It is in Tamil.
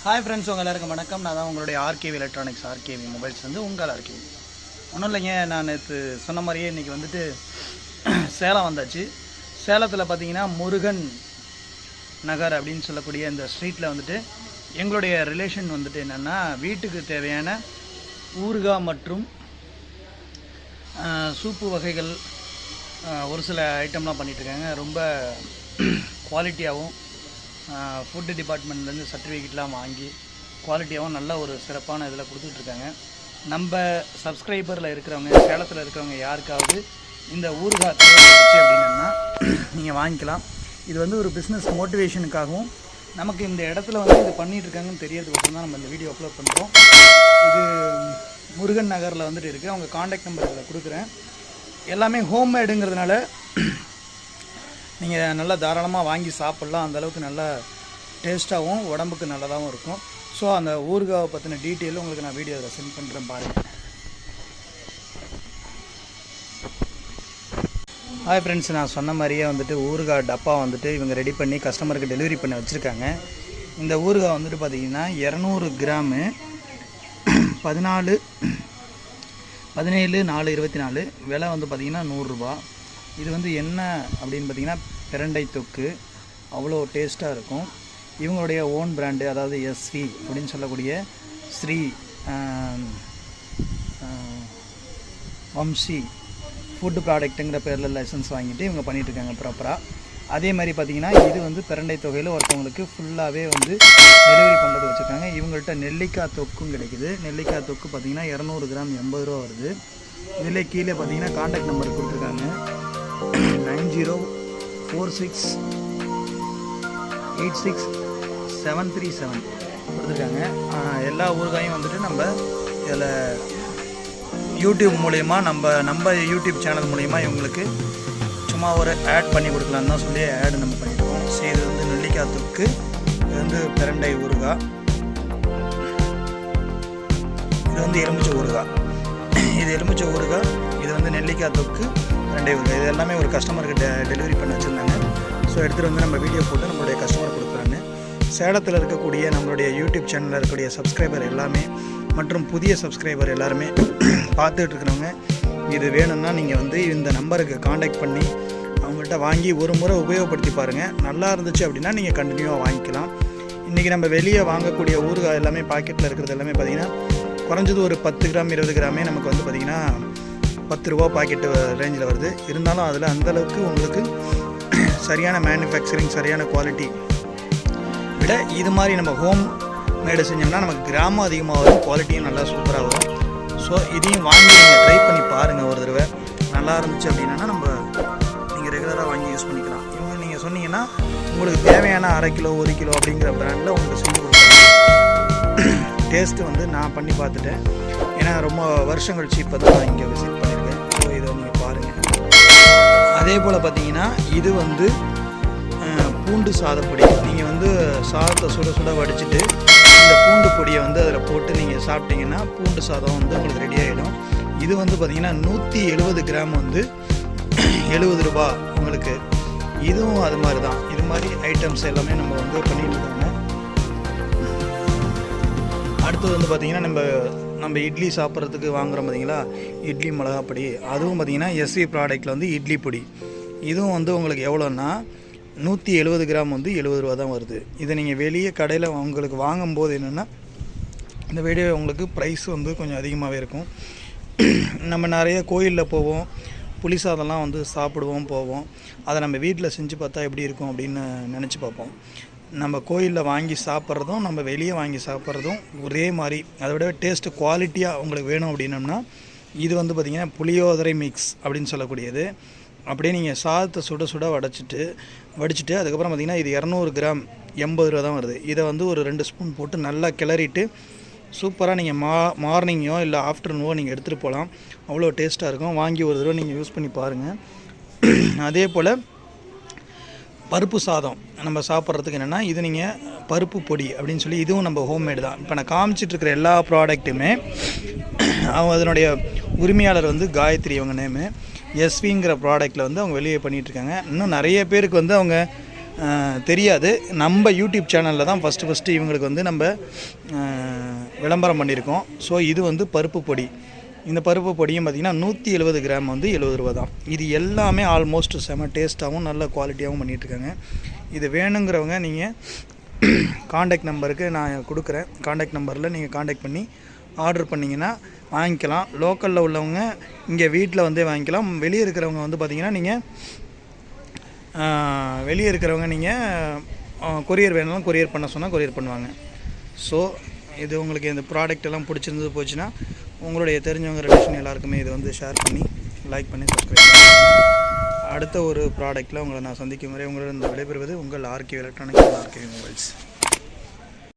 ஹாய் ஃப்ரெண்ட்ஸ், உங்கள் எல்லாருக்கும் வணக்கம். நான் தான் உங்களுடைய ஆர்கேவி எலக்ட்ரானிக்ஸ், ஆர்கேவி மொபைல்ஸ் வந்து உங்கள் ஆர்கேவி. ஒன்றும் இல்லைங்க, நான் நேற்று சொன்ன மாதிரியே இன்றைக்கி வந்துட்டு சேலம் வந்தாச்சு. சேலத்தில் பார்த்தீங்கன்னா முருகன் நகர் அப்படின்னு சொல்லக்கூடிய இந்த ஸ்ட்ரீட்டில் வந்துட்டு எங்களுடைய ரிலேஷன் வந்துட்டு என்னென்னா வீட்டுக்கு தேவையான ஊறுகாய் மற்றும் சூப்பு வகைகள் ஒரு சில ஐட்டம்லாம் பண்ணிகிட்ருக்காங்க. ரொம்ப குவாலிட்டியாகவும் ஃபுட்டு டிபார்ட்மெண்ட்லேருந்து சர்டிஃபிகேட்லாம் வாங்கி குவாலிட்டியாகவும் நல்ல ஒரு சிறப்பான இதில் கொடுத்துட்ருக்காங்க. நம்ம சப்ஸ்கிரைபரில் இருக்கிறவங்க, சேலத்தில் இருக்கிறவங்க யாருக்காவது இந்த ஊறுகாய் தேவைப்பட்டுச்சு அப்படின்னா நீங்கள் வாங்கிக்கலாம். இது வந்து ஒரு பிஸ்னஸ் மோட்டிவேஷனுக்காகவும் நமக்கு இந்த இடத்துல வந்து இது பண்ணிகிட்ருக்காங்கன்னு தெரியறதுக்கு தான் நம்ம இந்த வீடியோ அப்லோட் பண்ணுறோம். இது முருகன் நகரில் வந்துட்டு இருக்குது. அவங்க காண்டாக்ட் நம்பர் இதில் கொடுக்குறேன். எல்லாமே ஹோம்மேடுங்கிறதுனால நீங்கள் நல்லா தாராளமாக வாங்கி சாப்பிட்லாம். அந்தளவுக்கு நல்லா டேஸ்ட்டாகவும் உடம்புக்கு நல்லதாகவும் இருக்கும். ஸோ அந்த ஊறுகாவை பற்றின டீட்டெயிலும் உங்களுக்கு நான் வீடியோவில் சென்ட் பண்ணுறேன், பாருங்கள். ஹாய் ஃப்ரெண்ட்ஸ், நான் சொன்ன மாதிரியே வந்துட்டு ஊறுகாய் டப்பா வந்துட்டு இவங்க ரெடி பண்ணி கஸ்டமருக்கு டெலிவரி பண்ண வச்சுருக்காங்க. இந்த ஊறுகாய் வந்துட்டு பார்த்திங்கன்னா 200 கிராமு 17/4/24. விலை வந்து பார்த்திங்கன்னா 100 ரூபா. இது வந்து என்ன அப்படின்னு பார்த்திங்கன்னா பிரண்டை தொக்கு. அவ்வளோ டேஸ்ட்டாக இருக்கும். இவங்களுடைய ஓன் பிராண்டு, அதாவது எஸ்வி அப்படின்னு சொல்லக்கூடிய ஸ்ரீ வம்சி ஃபுட்டு ப்ராடக்ட்டுங்கிற பேரில் லைசன்ஸ் வாங்கிட்டு இவங்க பண்ணிகிட்ருக்காங்க ப்ராப்பராக. அதே மாதிரி பார்த்திங்கன்னா இது வந்து பிரண்டை தொகையில் ஒருத்தவங்களுக்கு ஃபுல்லாகவே வந்து டெலிவரி பண்ணுறது வச்சுருக்காங்க. இவங்கள்ட்ட நெல்லிக்காய் தொக்கும் கிடைக்குது. நெல்லிக்காய் தொக்கு பார்த்திங்கன்னா 200 கிராம் 80 ரூபா வருது. இதில் கீழே பார்த்திங்கன்னா காண்டாக்ட் நம்பர் கொடுத்துருக்காங்க. 9046867737 கொடுத்துருக்காங்க. எல்லா ஊறுகாயும் வந்துட்டு நம்ம இதில் யூடியூப் மூலயமா நம்ம யூடியூப் சேனல் மூலயமா இவங்களுக்கு சும்மா ஒரு ஆட் பண்ணி கொடுக்கலான்னு தான் சொல்லி ஆட் நம்ம பண்ணியிருக்கோம். சரி, இது வந்து நெல்லிக்காய் தொக்கு, இது வந்து பிரண்டை ஊறுகாய், இது வந்து எலுமிச்சை ஊறுகாய். இது எலுமிச்சை ஊறுகாய், இது வந்து நெல்லிக்காய் தொக்கு, பிரண்டை ஊறுகாய். இது எல்லாமே ஒரு கஸ்டமருக்கு டெலிவரி பண்ண வச்சுருந்தாங்க. ஸோ எடுத்துகிட்டு வந்து நம்ம வீடியோ போட்டு நம்மளுடைய கஸ்டமர் கொடுக்குறாங்க. சேலத்தில் இருக்கக்கூடிய நம்மளுடைய யூடியூப் சேனலில் இருக்கக்கூடிய சப்ஸ்கிரைபர் எல்லாமே மற்றும் புதிய சப்ஸ்கிரைபர் எல்லாருமே பார்த்துட்டு இருக்கிறவங்க இது வேணும்னா நீங்கள் வந்து இந்த நம்பருக்கு காண்டாக்ட் பண்ணி அவங்கள்ட்ட வாங்கி ஒரு முறை உபயோகப்படுத்தி பாருங்கள். நல்லா இருந்துச்சு அப்படின்னா நீங்கள் கண்டினியூவாக வாங்கிக்கலாம். இன்றைக்கி நம்ம வெளியே வாங்கக்கூடிய ஊறுகாய் எல்லாமே பாக்கெட்டில் இருக்கிறது எல்லாமே பார்த்திங்கன்னா குறைஞ்சது ஒரு 10 கிராம் 20 கிராமே நமக்கு வந்து பார்த்திங்கன்னா 10 ரூபா பாக்கெட்டு ரேஞ்சில் வருது. இருந்தாலும் அதில் அந்தளவுக்கு உங்களுக்கு சரியான மேனுஃபேக்சரிங், சரியான குவாலிட்டி விட இது மாதிரி நம்ம ஹோம் மேடு செஞ்சோம்னா நமக்கு கிராமம் அதிகமாக வரும், குவாலிட்டியும் நல்லா சூப்பராக வரும். ஸோ இதையும் வாங்கி நீங்கள் ட்ரை பண்ணி பாருங்கள் ஒரு தடவை. நல்லா இருந்துச்சு அப்படின்னா நீங்கள் ரெகுலராக வாங்கி யூஸ் பண்ணிக்கலாம். இவங்க நீங்கள் சொன்னீங்கன்னா உங்களுக்கு தேவையான 1/2 கிலோ 1 கிலோ அப்படிங்கிற பிராண்டில் உங்களுக்கு செஞ்சு கொடுப்பாங்க. டேஸ்ட்டு வந்து நான் பண்ணி பார்த்துட்டேன். ஏன்னா ரொம்ப வருஷம் கழிச்சு இப்போ தான் நான் இங்கே விசிட் பண்ணியிருக்கேன். ஸோ இதை நீங்கள் பாருங்கள். அதே போல் பார்த்தீங்கன்னா இது வந்து பூண்டு சாதப்பொடி. நீங்கள் வந்து சாதத்தை சுட சுட வடிச்சிட்டு இந்த பூண்டு பொடியை வந்து அதில் போட்டு நீங்கள் சாப்பிட்டீங்கன்னா பூண்டு சாதம் வந்து உங்களுக்கு ரெடி ஆகிடும். இது வந்து பார்த்திங்கன்னா 170 கிராம் வந்து 70 ரூபா உங்களுக்கு. இதுவும் அது மாதிரி தான். இது மாதிரி ஐட்டம்ஸ் எல்லாமே நம்ம வந்து பண்ணிகிட்டு இருக்காங்க. அடுத்தது வந்து பார்த்திங்கன்னா நம்ம இட்லி சாப்பிட்றதுக்கு வாங்குகிறோம் பார்த்திங்களா, இட்லி மிளகாப்பொடி. அதுவும் பார்த்திங்கன்னா எஸ்வி ப்ராடக்ட்டில் வந்து இட்லி பொடி. இதுவும் வந்து உங்களுக்கு எவ்வளோன்னா 170 கிராம் வந்து 70 ரூபா தான் வருது. இதை நீங்கள் வெளியே கடையில் உங்களுக்கு வாங்கும்போது என்னென்னா இந்த வீடியோ உங்களுக்கு ப்ரைஸ் வந்து கொஞ்சம் அதிகமாகவே இருக்கும். நம்ம நிறைய கோயிலில் போவோம், புளி சாதம்லாம் வந்து சாப்பிடுவோம் போவோம். அதை நம்ம வீட்டில் செஞ்சு பார்த்தா எப்படி இருக்கும் அப்படின்னு நினச்சி பார்ப்போம். நம்ம கோயிலில் வாங்கி சாப்பிட்றதும் நம்ம வெளியே வாங்கி சாப்பிட்றதும் ஒரே மாதிரி, அதை விட டேஸ்ட்டு குவாலிட்டியாக உங்களுக்கு வேணும் அப்படின்னம்னா இது வந்து பார்த்திங்கன்னா புளியோதரை மிக்ஸ் அப்படின்னு சொல்லக்கூடியது. அப்படியே நீங்கள் சாதத்தை சுட சுட வடிச்சிட்டு அதுக்கப்புறம் பார்த்திங்கன்னா இது 200 கிராம் 80 ரூபா தான் வருது. இதை வந்து ஒரு 2 ஸ்பூன் போட்டு நல்லா கிளறிட்டு சூப்பராக நீங்கள் மார்னிங்கோ இல்லை ஆஃப்டர்நூனோ நீங்கள் எடுத்துகிட்டு போகலாம். அவ்வளோ டேஸ்ட்டாக இருக்கும். வாங்கி ஒரு தடவை நீங்கள் யூஸ் பண்ணி பாருங்கள். அதே போல் பருப்பு சாதம் நம்ம சாப்பிட்றதுக்கு என்னென்னா இது நீங்கள் பருப்பு பொடி அப்படின்னு சொல்லி இதுவும் நம்ம ஹோம்மேடு தான். இப்போ நான் காமிச்சிட்ருக்கிற எல்லா ப்ராடக்ட்டுமே அதனுடைய உரிமையாளர் வந்து காயத்ரி, அவங்க நேமு. எஸ்விங்கிற ப்ராடக்ட்டில் வந்து அவங்க வெளியே பண்ணிகிட்ருக்காங்க. இன்னும் நிறைய பேருக்கு வந்து அவங்க தெரியாது. நம்ம யூடியூப் சேனலில் தான் ஃபஸ்ட்டு இவங்களுக்கு வந்து நம்ம விளம்பரம் பண்ணியிருக்கோம். ஸோ இது வந்து பருப்பு பொடி. இந்த பருப்பு பொடியும் பார்த்திங்கன்னா 170 கிராம் வந்து 70 ரூபா தான். இது எல்லாமே ஆல்மோஸ்ட் செம டேஸ்ட்டாகவும் நல்ல குவாலிட்டியாகவும் பண்ணிகிட்ருக்காங்க. இது வேணுங்கிறவங்க நீங்கள் காண்டாக்ட் நம்பருக்கு நான் கொடுக்குறேன். காண்டாக்ட் நம்பரில் நீங்கள் காண்டாக்ட் பண்ணி ஆர்டர் பண்ணிங்கன்னா வாங்கிக்கலாம். லோக்கலில் உள்ளவங்க இங்கே வீட்டில் வந்தே வாங்கிக்கலாம். வெளியே இருக்கிறவங்க வந்து பார்த்திங்கன்னா நீங்கள் கொரியர் வேணாலும் கொரியர் பண்ண சொன்னால் கொரியர் பண்ணுவாங்க. ஸோ இது உங்களுக்கு இந்த ப்ராடக்ட் எல்லாம் பிடிச்சிருந்து போச்சுன்னா உங்களுடைய தெரிஞ்சவங்க ரிலேஷன் எல்லாருக்குமே இதை வந்து ஷேர் பண்ணி லைக் பண்ணி சப்ஸ்கிரைப் பண்ணுங்கள். அடுத்த ஒரு ப்ராடக்ட்டில் உங்களை நான் சந்திக்கும் வரை உங்களிடம் விடைபெறுவது உங்கள் ஆர்கே எலக்ட்ரானிக்ஸ், ஆர்கே மொபைல்ஸ்.